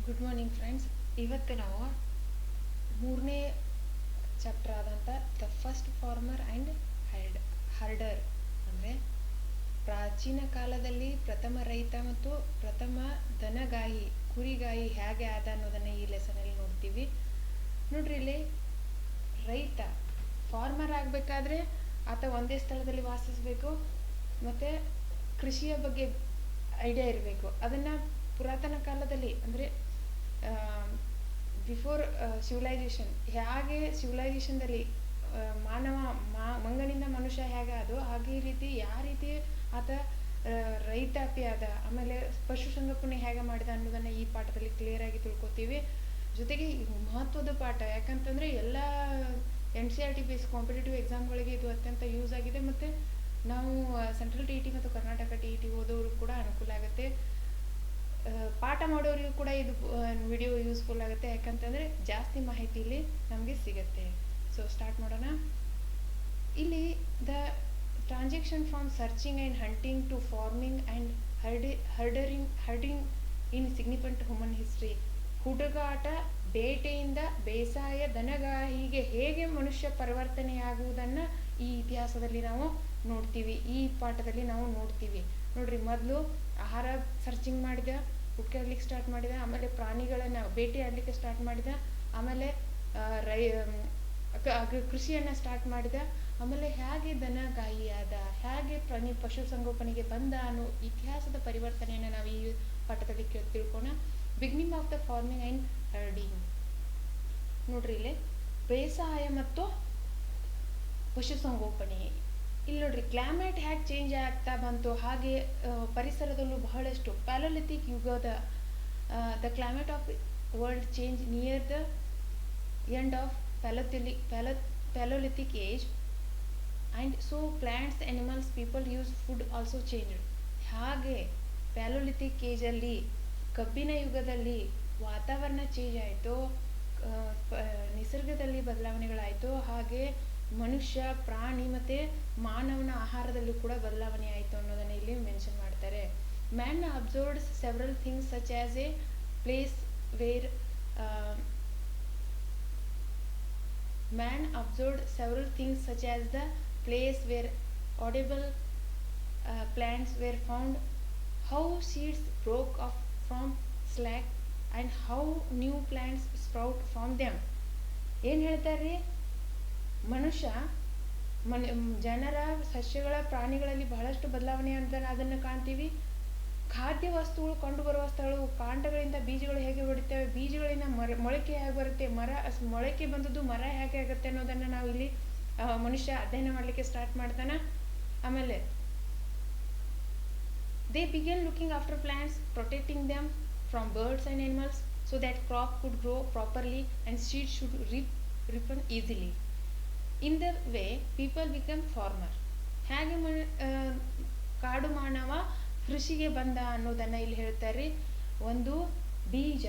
Good morning friends. ಇವತ್ತು ನಾವು ಮೂರನೇ ಚಾಪ್ಟರ್ ಆದಂಥ the first farmer and harder ಅಂದರೆ ಪ್ರಾಚೀನ ಕಾಲದಲ್ಲಿ ಪ್ರಥಮ ರೈತ ಮತ್ತು ಪ್ರಥಮ ದನಗಾಯಿ ಕುರಿಗಾಯಿ ಹೇಗೆ ಆದ ಅನ್ನೋದನ್ನು ಈ ಲೆಸನಲ್ಲಿ ನೋಡ್ತೀವಿ. ನೋಡ್ರಿ, ಇಲ್ಲಿ ರೈತ ಫಾರ್ಮರ್ ಆಗಬೇಕಾದ್ರೆ ಆತ ಒಂದೇ ಸ್ಥಳದಲ್ಲಿ ವಾಸಿಸಬೇಕು ಮತ್ತು ಕೃಷಿಯ ಬಗ್ಗೆ ಐಡಿಯಾ ಇರಬೇಕು. ಅದನ್ನು ಪುರಾತನ ಕಾಲದಲ್ಲಿ ಅಂದರೆ ಬಿಫೋರ್ ಸಿವಿಲೈಸೇಷನ್, ಹೇಗೆ ಸಿವಿಲೈಸೇಷನ್ದಲ್ಲಿ ಮಾನವ ಮಂಗನಿಂದ ಮನುಷ್ಯ ಹೇಗೆ ಅದು ಹಾಗೆ ರೀತಿ ಯಾವ ರೀತಿ ಆತ ರೈತಾಪಿ ಆದ, ಆಮೇಲೆ ಪಶುಸಂಗೋಪನೆ ಹೇಗೆ ಮಾಡಿದ ಅನ್ನೋದನ್ನು ಈ ಪಾಠದಲ್ಲಿ ಕ್ಲಿಯರ್ ಆಗಿ ತಿಳ್ಕೊತೀವಿ. ಜೊತೆಗೆ ಮಹತ್ವದ ಪಾಠ, ಯಾಕಂತಂದರೆ ಎಲ್ಲ NCERT ಬೇಸ್ ಕಾಂಪಿಟೇಟಿವ್ ಎಕ್ಸಾಮ್ಗಳಿಗೆ ಇದು ಅತ್ಯಂತ ಯೂಸ್ ಆಗಿದೆ. ಮತ್ತು ನಾವು ಸೆಂಟ್ರಲ್ TET ಮತ್ತು ಕರ್ನಾಟಕ TET ಓದೋರು ಕೂಡ ಅನುಕೂಲ ಆಗುತ್ತೆ. ಪಾಠ ಮಾಡೋರಿಗೂ ಕೂಡ ಇದು ವಿಡಿಯೋ ಯೂಸ್ಫುಲ್ ಆಗುತ್ತೆ, ಯಾಕಂತಂದರೆ ಜಾಸ್ತಿ ಮಾಹಿತಿ ಇಲ್ಲಿ ನಮಗೆ ಸಿಗುತ್ತೆ. ಸೊ ಸ್ಟಾರ್ಟ್ ಮಾಡೋಣ. ಇಲ್ಲಿ the transaction from searching and hunting to farming and herding in significant human history. ಹುಡುಗಾಟ, ಬೇಟೆಯಿಂದ ಬೇಸಾಯ, ದನಗಾಹಿಗೆ ಹೇಗೆ ಮನುಷ್ಯ ಪರಿವರ್ತನೆಯಾಗುವುದನ್ನು ಈ ಇತಿಹಾಸದಲ್ಲಿ ನಾವು ನೋಡ್ತೀವಿ, ಈ ಪಾಠದಲ್ಲಿ ನಾವು ನೋಡ್ತೀವಿ. ನೋಡ್ರಿ, ಮೊದಲು ಆಹಾರ ಸರ್ಚಿಂಗ್ ಮಾಡಿದ, ಹುಡುಕಾಡ್ಲಿಕ್ಕೆ ಸ್ಟಾರ್ಟ್ ಮಾಡಿದ, ಆಮೇಲೆ ಪ್ರಾಣಿಗಳನ್ನು ಬೇಟೆ ಆಡಲಿಕ್ಕೆ ಸ್ಟಾರ್ಟ್ ಮಾಡಿದ, ಆಮೇಲೆ ಕೃಷಿಯನ್ನು ಸ್ಟಾರ್ಟ್ ಮಾಡಿದ, ಆಮೇಲೆ ಹೇಗೆ ದನಗಾಯಿ ಆದ, ಹೇಗೆ ಪಶುಸಂಗೋಪನೆಗೆ ಬಂದ ಅನ್ನೋ ಇತಿಹಾಸದ ಪರಿವರ್ತನೆಯನ್ನು ನಾವು ಈ ಪಾಠದಲ್ಲಿ ತಿಳ್ಕೋಣ. Beginning of the farming and herding. ನೋಡ್ರಿ, ಇಲ್ಲಿ ಬೇಸಾಯ ಮತ್ತು ಪಶುಸಂಗೋಪನೆ. ಇಲ್ಲಿ ನೋಡ್ರಿ, ಕ್ಲೈಮೇಟ್ ಹೇಗೆ ಚೇಂಜ್ ಆಗ್ತಾ ಬಂತು, ಹಾಗೆ ಪರಿಸರದಲ್ಲೂ ಬಹಳಷ್ಟು ಪ್ಯಾಲೋಲಿಥಿಕ್ ಯುಗದ the climate of world change near the end of palaeolithic age and so plants, animals, people use food also change. ಹಾಗೆ ಪ್ಯಾಲೋಲಿಥಿಕ್ ಏಜಲ್ಲಿ, ಕಬ್ಬಿನ ಯುಗದಲ್ಲಿ ವಾತಾವರಣ ಚೇಂಜ್ ಆಯಿತು, ನಿಸರ್ಗದಲ್ಲಿ ಬದಲಾವಣೆಗಳಾಯಿತು, ಹಾಗೆ ಮನುಷ್ಯ, ಪ್ರಾಣಿ ಮತ್ತು ಮಾನವನ ಆಹಾರದಲ್ಲೂ ಕೂಡ ಬದಲಾವಣೆ ಆಯಿತು ಅನ್ನೋದನ್ನು ಇಲ್ಲಿ ಮೆನ್ಷನ್ ಮಾಡ್ತಾರೆ. Man observed several things such as A place where the place where audible plants were found, how seeds broke off from slack and how new plants sprout from them. ಏನು ಹೇಳ್ತಾರೆ? ಮನುಷ್ಯ ಜನರ, ಸಸ್ಯಗಳ, ಪ್ರಾಣಿಗಳಲ್ಲಿ ಬಹಳಷ್ಟು ಬದಲಾವಣೆ ಅಂತ ಅದನ್ನು ಕಾಣ್ತೀವಿ. ಖಾದ್ಯ ವಸ್ತುಗಳು ಕಂಡುಬರುವ ಸ್ಥಳವು, ಕಾಂಡಗಳಿಂದ ಬೀಜಗಳು ಹೇಗೆ ಹೊಡಿತೇವೆ, ಬೀಜಗಳಿಂದ ಮೊಳಕೆ ಹೇಗೆ ಬರುತ್ತೆ, ಮೊಳಕೆ ಬಂದದ್ದು ಮರ ಹೇಗೆ ಆಗುತ್ತೆ ಅನ್ನೋದನ್ನು ನಾವು ಇಲ್ಲಿ ಮನುಷ್ಯ ಅಧ್ಯಯನ ಮಾಡಲಿಕ್ಕೆ ಸ್ಟಾರ್ಟ್ ಮಾಡ್ತಾನೆ. ಆಮೇಲೆ they began looking after plants, protecting them from birds and animals so that crop could grow properly and seeds should ripen easily. In the way people become farmer. ಹೇಗೆ ಕಾಡು ಮಾನವ ಕೃಷಿಗೆ ಬಂದ ಅನ್ನೋದನ್ನು ಇಲ್ಲಿ ಹೇಳ್ತಾರೆ. ಒಂದು ಬೀಜ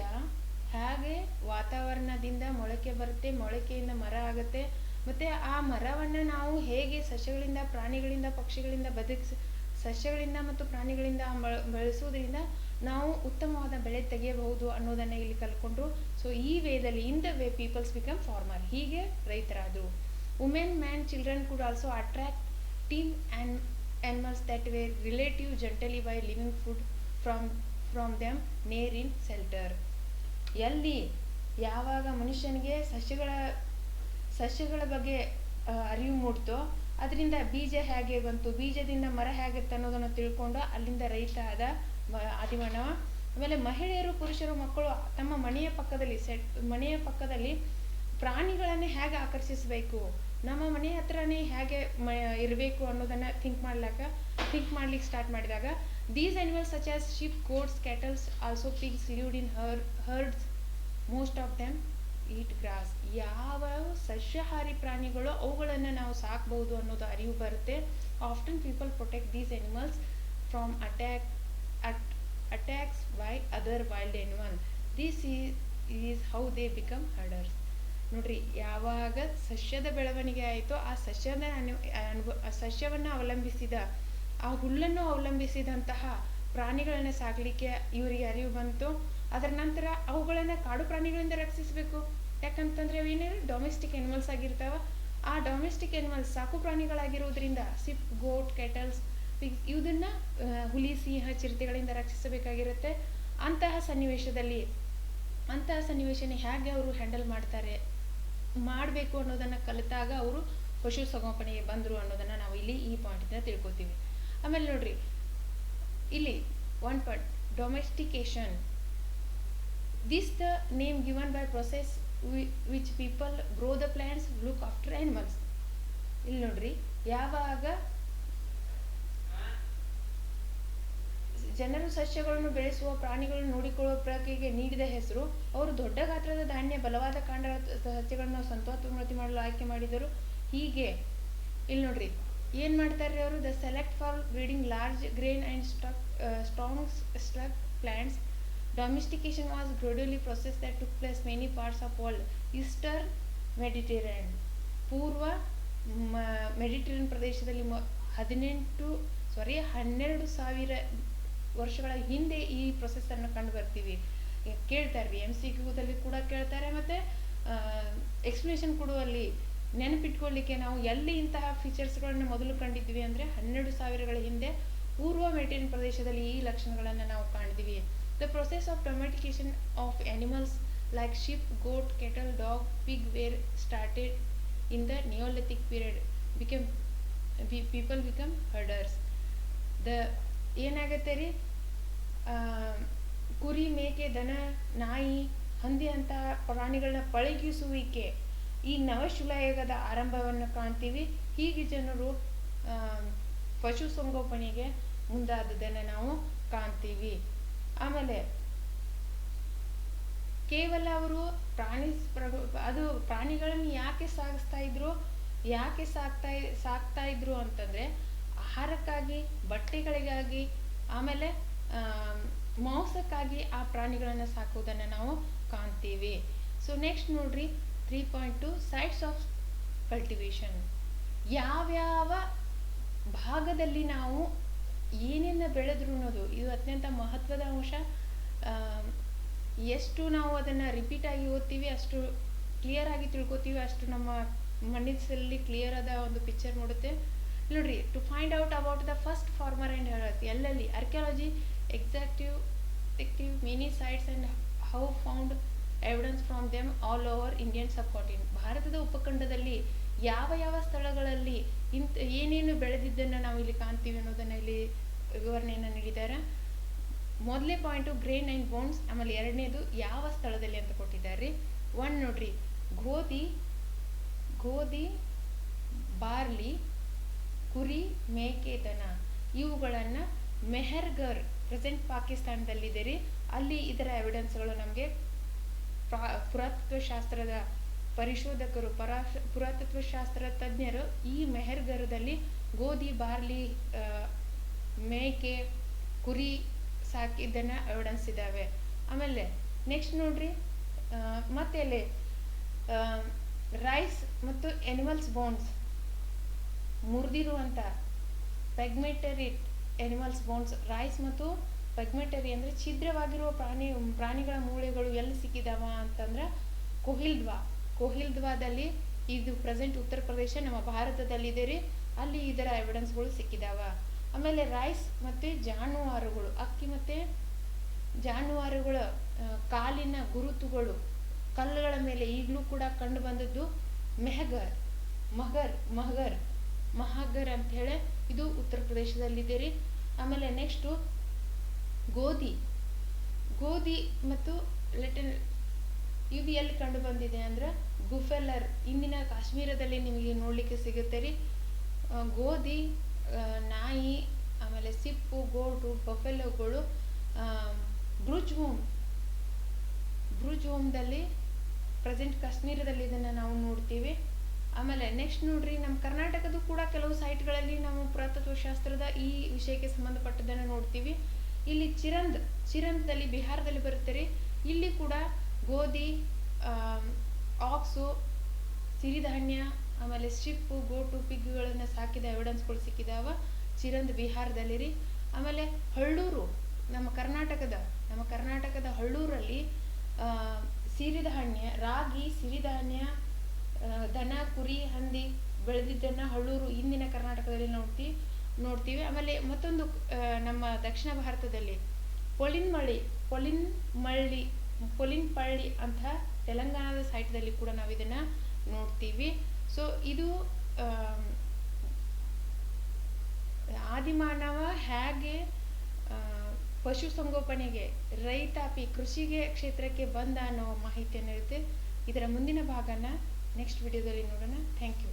ಹೇಗೆ ವಾತಾವರಣದಿಂದ ಮೊಳಕೆ ಬರುತ್ತೆ, ಮೊಳಕೆಯಿಂದ ಮರ ಆಗುತ್ತೆ, ಮತ್ತು ಆ ಮರವನ್ನು ನಾವು ಹೇಗೆ ಸಸ್ಯಗಳಿಂದ, ಪ್ರಾಣಿಗಳಿಂದ, ಪಕ್ಷಿಗಳಿಂದ ಸಸ್ಯಗಳಿಂದ ಮತ್ತು ಪ್ರಾಣಿಗಳಿಂದ ಬೆಳೆಸುವುದರಿಂದ ನಾವು ಉತ್ತಮವಾದ ಬೆಳೆ ತೆಗೆಯಬಹುದು ಅನ್ನೋದನ್ನು ಇಲ್ಲಿ ಕಲ್ತ್ಕೊಂಡ್ರು. ಸೊ ಈ ವೇದಲ್ಲಿ, in the way peoples become farmer, ಹೀಗೆ ರೈತರಾದರು. Women, man, children could also attract team and animals that were relative gently by living food from them near in shelter. ಎಲ್ಲಿ ಯಾವಾಗ ಮನುಷ್ಯನಿಗೆ ಸಸ್ಯಗಳ ಬಗ್ಗೆ ಅರಿವು ಮೂಡ್ತೋ, ಅದರಿಂದ ಬೀಜ ಹೇಗೆ ಬಂತು, ಬೀಜದಿಂದ ಮರ ಹೇಗಿತ್ತು ಅನ್ನೋದನ್ನು ತಿಳ್ಕೊಂಡು ಅಲ್ಲಿಂದ ರೈತ ಆದ ಆದಿಮಾನವ. ಆಮೇಲೆ ಮಹಿಳೆಯರು, ಪುರುಷರು, ಮಕ್ಕಳು ತಮ್ಮ ಮನೆಯ ಪಕ್ಕದಲ್ಲಿ ಪ್ರಾಣಿಗಳನ್ನೇ ಹೇಗೆ ಆಕರ್ಷಿಸಬೇಕು, ನಮ್ಮ ಮನೆ ಹತ್ರನೇ ಹೇಗೆ ಇರಬೇಕು ಅನ್ನೋದನ್ನು ಥಿಂಕ್ ಮಾಡ್ಲಿಕ್ಕೆ ಸ್ಟಾರ್ಟ್ ಮಾಡಿದಾಗ, these animals such as sheep, goats, cattles, also pigs lived in herds, most of them eat grass. ಯಾವ ಸಸ್ಯಾಹಾರಿ ಪ್ರಾಣಿಗಳು ಅವುಗಳನ್ನು ನಾವು ಸಾಕಬಹುದು ಅನ್ನೋದು ಅರಿವು ಬರುತ್ತೆ. Often people protect these animals from attacks by other wild animal. This is how they become herders. ನೋಡ್ರಿ, ಯಾವಾಗ ಸಸ್ಯದ ಬೆಳವಣಿಗೆ ಆಯಿತೋ, ಆ ಸಸ್ಯವನ್ನು ಅವಲಂಬಿಸಿದ, ಆ ಹುಲ್ಲನ್ನು ಅವಲಂಬಿಸಿದಂತಹ ಪ್ರಾಣಿಗಳನ್ನು ಸಾಕಲಿಕ್ಕೆ ಇವರಿಗೆ ಅರಿವು ಬಂತು. ಅದರ ನಂತರ ಅವುಗಳನ್ನು ಕಾಡು ಪ್ರಾಣಿಗಳಿಂದ ರಕ್ಷಿಸಬೇಕು. ಯಾಕಂತಂದರೆ ಅವೇನೇನು ಡೊಮೆಸ್ಟಿಕ್ ಎನಿಮಲ್ಸ್ ಆಗಿರ್ತಾವ. ಆ ಡೊಮೆಸ್ಟಿಕ್ ಎನಿಮಲ್ಸ್ ಸಾಕು ಪ್ರಾಣಿಗಳಾಗಿರೋದ್ರಿಂದ ಸಿಪ್, ಗೋಟ್, ಕೆಟಲ್ಸ್, ಪಿಗ್ಸ್ ಇದನ್ನು ಹುಲಿ, ಸಿಂಹ, ಚಿರತೆಗಳಿಂದ ರಕ್ಷಿಸಬೇಕಾಗಿರುತ್ತೆ. ಅಂತಹ ಸನ್ನಿವೇಶನ ಹೇಗೆ ಅವರು ಹ್ಯಾಂಡಲ್ ಮಾಡಬೇಕು ಅನ್ನೋದನ್ನು ಕಲಿತಾಗ ಅವರು ಪಶು ಸಂಗೋಪನೆಗೆ ಬಂದರು ಅನ್ನೋದನ್ನು ನಾವು ಇಲ್ಲಿ ಈ ಪಾಯಿಂಟಿಂದ ತಿಳ್ಕೊತೀವಿ. ಆಮೇಲೆ ನೋಡ್ರಿ, ಇಲ್ಲಿ one point domestication. This the name given by process which people grow the plants, look after animals. ಇಲ್ಲಿ ನೋಡ್ರಿ, ಯಾವಾಗ ಜನರು ಸಸ್ಯಗಳನ್ನು ಬೆಳೆಸುವ, ಪ್ರಾಣಿಗಳನ್ನು ನೋಡಿಕೊಳ್ಳುವ ಪ್ರಕ್ರಿಯೆಗೆ ನೀಡಿದ ಹೆಸರು. ಅವರು ದೊಡ್ಡ ಗಾತ್ರದ ಧಾನ್ಯ, ಬಲವಾದ ಕಾಂಡ ಸಸ್ಯಗಳನ್ನು ಸಂತಾನೋತ್ಪತ್ತಿ ಮಾಡಲು ಆಯ್ಕೆ ಮಾಡಿದರು. ಹೀಗೆ ಇಲ್ಲಿ ನೋಡ್ರಿ ಏನು ಮಾಡ್ತಾರೆ ಅವರು, the select for breeding large grain and strong struck plants. Domestication was gradually process that took place many parts of world. Eastern Mediterranean, ಪೂರ್ವ ಮೆಡಿಟರೇನಿಯನ್ ಪ್ರದೇಶದಲ್ಲಿ 12,000 ವರ್ಷಗಳ ಹಿಂದೆ ಈ ಪ್ರೊಸೆಸನ್ನು ಕಂಡು ಬರ್ತೀವಿ. ಕೇಳ್ತಾರೆ ರೀ, MCQದಲ್ಲಿ ಕೂಡ ಕೇಳ್ತಾರೆ, ಮತ್ತು ಎಕ್ಸ್ಪ್ಲನೇಷನ್ ಕೊಡುವಲ್ಲಿ ನೆನಪಿಟ್ಕೊಳ್ಳಿಕ್ಕೆ ನಾವು ಎಲ್ಲಿ ಇಂತಹ ಫೀಚರ್ಸ್ಗಳನ್ನು ಮೊದಲು ಕಂಡಿದ್ವಿ ಅಂದರೆ 12,000ಗಳ ಹಿಂದೆ ಪೂರ್ವ ಮೆಡಿಟರೇನಿಯನ್ ಪ್ರದೇಶದಲ್ಲಿ ಈ ಲಕ್ಷಣಗಳನ್ನು ನಾವು ಕಾಣಿದ್ವಿ. The process of domestication of animals like sheep, goat, cattle, dog, pig were started in the Neolithic period. People become herders. ಏನಾಗುತ್ತೆ ರೀ, ಕುರಿ, ಮೇಕೆ, ದನ, ನಾಯಿ, ಹಂದಿ ಅಂತಹ ಪ್ರಾಣಿಗಳನ್ನ ಪಳಗಿಸುವಿಕೆ ಈ ನವಶಿಲಾಯುಗದ ಆರಂಭವನ್ನು ಕಾಣ್ತೀವಿ. ಹೀಗೆ ಜನರು ಪಶುಸಂಗೋಪನೆಗೆ ಮುಂದಾದದನ್ನು ನಾವು ಕಾಣ್ತೀವಿ. ಆಮೇಲೆ ಕೇವಲ ಅವರು ಪ್ರಾಣಿಗಳನ್ನು ಯಾಕೆ ಸಾಕ್ತಾ ಇದ್ರು ಅಂತಂದರೆ ಆಹಾರಕ್ಕಾಗಿ, ಬಟ್ಟೆಗಳಿಗಾಗಿ, ಆಮೇಲೆ ಮಾಂಸಕ್ಕಾಗಿ ಆ ಪ್ರಾಣಿಗಳನ್ನು ಸಾಕುವುದನ್ನು ನಾವು ಕಾಣ್ತೀವಿ. ಸೊ ನೆಕ್ಸ್ಟ್ ನೋಡ್ರಿ 3.2 ಸೈಟ್ಸ್ ಆಫ್ ಕಲ್ಟಿವೇಶನ್. ಯಾವ್ಯಾವ ಭಾಗದಲ್ಲಿ ನಾವು ಏನೇನು ಬೆಳೆದ್ರು ಅನ್ನೋದು ಇದು ಅತ್ಯಂತ ಮಹತ್ವದ ಅಂಶ. ಎಷ್ಟು ನಾವು ಅದನ್ನು ರಿಪೀಟ್ ಆಗಿ ಓದ್ತೀವಿ, ಅಷ್ಟು ಕ್ಲಿಯರ್ ಆಗಿ ತಿಳ್ಕೊತೀವಿ, ಅಷ್ಟು ನಮ್ಮ ಮನಸ್ಸಲ್ಲಿ ಕ್ಲಿಯರ್ ಆದ ಒಂದು ಪಿಕ್ಚರ್ ಮೂಡುತ್ತೆ. ನೋಡ್ರಿ, to find out about the first farmer and herders. ಎಲ್ಲೆಲ್ಲಿ archaeology excavated many sites and how found evidence from them all over Indian subcontinent. ಭಾರತದ ಉಪಖಂಡದಲ್ಲಿ ಯಾವ ಸ್ಥಳಗಳಲ್ಲಿ ಏನೇನು ಬೆಳೆದಿದ್ದನ್ನು ನಾವು ಇಲ್ಲಿ ಕಾಣ್ತೀವಿ ಅನ್ನೋದನ್ನು ಇಲ್ಲಿ ವಿವರಣೆಯನ್ನು ನೀಡಿದ್ದಾರೆ. ಮೊದಲನೇ ಪಾಯಿಂಟು ಗ್ರೇನ್ ಆ್ಯಂಡ್ ಬೋನ್ಸ್, ಆಮೇಲೆ ಎರಡನೇದು ಯಾವ ಸ್ಥಳದಲ್ಲಿ ಅಂತ ಕೊಟ್ಟಿದ್ದಾರೆ. ಒನ್ ನೋಡ್ರಿ, ಗೋಧಿ, ಬಾರ್ಲಿ, ಕುರಿ, ಮೇಕೆ, ದನ ಇವುಗಳನ್ನು ಮೆಹರ್ಗರ್ ಪ್ರೆಸೆಂಟ್ ಪಾಕಿಸ್ತಾನದಲ್ಲಿದೆ ರೀ. ಅಲ್ಲಿ ಇದರ ಎವಿಡೆನ್ಸ್ಗಳು ನಮಗೆ ಪುರಾತತ್ವಶಾಸ್ತ್ರದ ಪರಿಶೋಧಕರು, ಪುರಾತತ್ವಶಾಸ್ತ್ರ ತಜ್ಞರು ಈ ಮೆಹರ್ಗರದಲ್ಲಿ ಗೋಧಿ, ಬಾರ್ಲಿ, ಮೇಕೆ, ಕುರಿ ಸಾಕಿದ್ದನ್ನು ಎವಿಡೆನ್ಸ್ ಇದ್ದಾವೆ. ಆಮೇಲೆ ನೆಕ್ಸ್ಟ್ ನೋಡ್ರಿ, ಮತ್ತೆ ಅಲ್ಲಿ ರೈಸ್ ಮತ್ತು ಎನಿಮಲ್ಸ್ ಬೋನ್ಸ್, ಮುರಿದಿರುವಂಥ ಪೆಗ್ಮೆಟರಿ ಎನಿಮಲ್ಸ್ ಬೋನ್ಸ್, ರೈಸ್ ಮತ್ತು ಪೆಗ್ಮೆಟರಿ ಅಂದರೆ ಛಿದ್ರವಾಗಿರುವ ಪ್ರಾಣಿಗಳ ಮೂಳೆಗಳು ಎಲ್ಲಿ ಸಿಕ್ಕಿದಾವ ಅಂತಂದ್ರೆ ಕೋಹಿಲ್ದ್ವಾದಲ್ಲಿ, ಇದು ಪ್ರೆಸೆಂಟ್ ಉತ್ತರ ಪ್ರದೇಶ, ನಮ್ಮ ಭಾರತದಲ್ಲಿದೆ ರೀ. ಅಲ್ಲಿ ಇದರ ಎವಿಡೆನ್ಸ್ಗಳು ಸಿಕ್ಕಿದಾವ. ಆಮೇಲೆ ರೈಸ್ ಮತ್ತು ಜಾನುವಾರುಗಳು, ಅಕ್ಕಿ ಮತ್ತು ಜಾನುವಾರುಗಳ ಕಾಲಿನ ಗುರುತುಗಳು ಕಲ್ಲುಗಳ ಮೇಲೆ ಈಗಲೂ ಕೂಡ ಕಂಡು ಬಂದದ್ದು ಮಹಗರ್ ಅಂತ ಹೇಳಿ ಇದು ಉತ್ತರ ಪ್ರದೇಶದಲ್ಲಿದೆ ರೀ. ಆಮೇಲೆ ನೆಕ್ಸ್ಟು ಗೋಧಿ ಮತ್ತು ಇದು ಎಲ್ಲಿ ಕಂಡು ಬಂದಿದೆ ಅಂದ್ರೆ ಗುಫೆಲ್ಲರ್, ಇಂದಿನ ಕಾಶ್ಮೀರದಲ್ಲಿ ನಿಮಗೆ ನೋಡಲಿಕ್ಕೆ ಸಿಗುತ್ತೆ ರೀ. ಗೋಧಿ, ನಾಯಿ, ಆಮೇಲೆ ಸಿಪ್ಪು, ಗೋಟು, ಬಫೆಲೋಗಳು ಬ್ರೂಜ್ ಹೋಮ್ದಲ್ಲಿ ಪ್ರೆಸೆಂಟ್ ಕಾಶ್ಮೀರದಲ್ಲಿ ಇದನ್ನು ನಾವು ನೋಡ್ತೀವಿ. ಆಮೇಲೆ ನೆಕ್ಸ್ಟ್ ನೋಡ್ರಿ, ನಮ್ಮ ಕರ್ನಾಟಕದ ಕೂಡ ಕೆಲವು ಸೈಟ್ಗಳಲ್ಲಿ ನಾವು ಪುರಾತತ್ವಶಾಸ್ತ್ರದ ಈ ವಿಷಯಕ್ಕೆ ಸಂಬಂಧಪಟ್ಟದನ್ನು ನೋಡ್ತೀವಿ. ಇಲ್ಲಿ ಚಿರಂದ್ದಲ್ಲಿ ಬಿಹಾರದಲ್ಲಿ ಬರುತ್ತೆ ರೀ. ಇಲ್ಲಿ ಕೂಡ ಗೋಧಿ, ಆಕ್ಸು, ಸಿರಿಧಾನ್ಯ, ಆಮೇಲೆ ಶಿಪ್ಪು, ಗೋಟು, ಪಿಗ್ಗಳನ್ನು ಸಾಕಿದ ಎವಿಡೆನ್ಸ್ಗಳು ಸಿಕ್ಕಿದಾವ ಚಿರಂದ್ ಬಿಹಾರದಲ್ಲಿ ರೀ. ಆಮೇಲೆ ನಮ್ಮ ಕರ್ನಾಟಕದ ಹಳ್ಳೂರಲ್ಲಿ ಸಿರಿಧಾನ್ಯ ರಾಗಿ ಸಿರಿಧಾನ್ಯ ದನ ಕುರಿ ಹಂದಿ ಬೆಳೆದಿದ್ದನ್ನು ಹಳ್ಳೂರು ಇಂದಿನ ಕರ್ನಾಟಕದಲ್ಲಿ ನೋಡ್ತೀವಿ. ಆಮೇಲೆ ಮತ್ತೊಂದು ನಮ್ಮ ದಕ್ಷಿಣ ಭಾರತದಲ್ಲಿ ಪೊಲಿನ್ಪಳ್ಳಿ ಅಂತ ತೆಲಂಗಾಣದ ಸೈಟ್ದಲ್ಲಿ ಕೂಡ ನಾವು ಇದನ್ನು ನೋಡ್ತೀವಿ. ಸೊ ಇದು ಆದಿಮಾನವ ಹೇಗೆ ಪಶುಸಂಗೋಪನೆಗೆ ರೈತಾಪಿ ಕೃಷಿಗೆ ಕ್ಷೇತ್ರಕ್ಕೆ ಬಂದ ಅನ್ನೋ ಮಾಹಿತಿಯನ್ನು ಇರುತ್ತೆ. ಇದರ ಮುಂದಿನ ಭಾಗನ ನೆಕ್ಸ್ಟ್ ವಿಡಿಯೋದಲ್ಲಿ ನೋಡೋಣ. Thank you.